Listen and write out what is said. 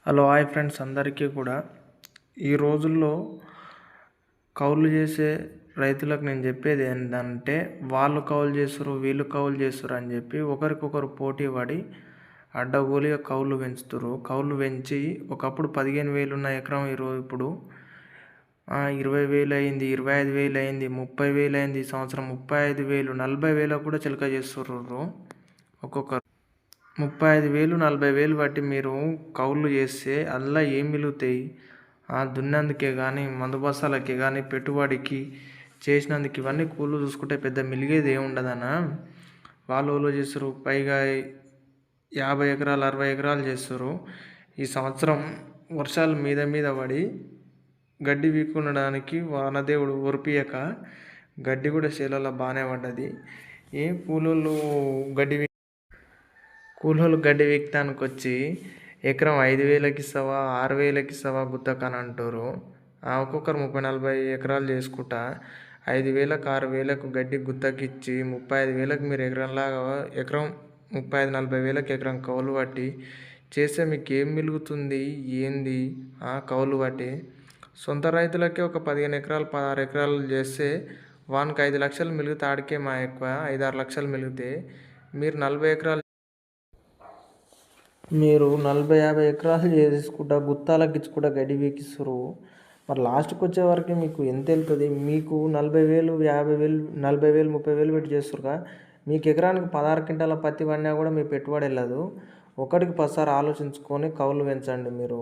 Hello hi friends అందరికీ కూడా ఈ రోజుల్లో కౌలు చేసే రైతులకు నేను చెప్పేది ఏంటంటే వాళ్ళు కౌలు చేస్తారు వీళ్ళు కౌలు చేస్తారు అని చెప్పి ఒకరికొకరు పోటీ పడి అడ్డగోలుగా కౌలు పెంచుతారు. కౌలు పెంచి ఒకప్పుడు 15,000 ఉన్న ఎకరం ఇప్పుడు 20,000 అయింది, 25,000 అయింది, 30,000 అయింది. ఈ సంవత్సరం 35,000, 40,000 కూడా చిలక చేస్తుర్రు ఒక్కొక్కరు. 35,000, 40,000 బట్టి మీరు కౌలు చేస్తే అందులో ఏం మిగులుతాయి? దున్నందుకే కానీ, మందు బస్తాలకే కానీ, పెట్టుబడికి చేసినందుకు ఇవన్నీ కూలు చూసుకుంటే పెద్ద మిలిగేది ఏముండదనా. వాళ్ళు చేస్తారు, పైగా 50 ఎకరాలు 60 ఎకరాలు చేస్తారు. ఈ సంవత్సరం వర్షాలు మీద పడి గడ్డి వీకుండడానికి వానదేవుడు ఒరిపియక గడ్డి కూడా చేలలో బాగానే పడ్డది. కూలోళ్ళు గడ్డి వీకటానికి వచ్చి ఎకరం 5,000కి ఇస్తావా, 6,000కి ఇస్తావా గుత్తకని అంటారు. ఒక్కొక్కరు 30-40 ఎకరాలు చేసుకుంటా 5,000కు 6,000కు గడ్డి గుత్తకిచ్చి 35,000కు మీరు ఎకరం 35-40,000కి ఎకరం కౌలు పట్టి చేస్తే మీకు ఏం మిగులుతుంది ఏంది? కౌలు పట్టి సొంత రైతులకే ఒక 15 ఎకరాలు 16 ఎకరాలు చేస్తే వానికి 5 లక్షలు మిగిలితే ఆడికే మా ఎక్కువ 5-6 లక్షలు మిగిలితే మీరు 40-50 ఎకరాలు చేసుకుంటా గుత్తాలకు ఇచ్చుకుంటా గడ్డి వీకిస్తారు. మరి లాస్ట్కి వచ్చే వరకు మీకు ఎంత వెళ్తుంది? మీకు 40,000, 50,000, 40,000, 30,000 పెట్టి చేస్తారుగా. మీకు ఎకరానికి 16 క్వింటాల పత్తి పడినా కూడా మీ పెట్టుబడి వెళ్ళదు. ఒకటికి 10 సార్లు ఆలోచించుకొని కౌలు పెంచండి మీరు.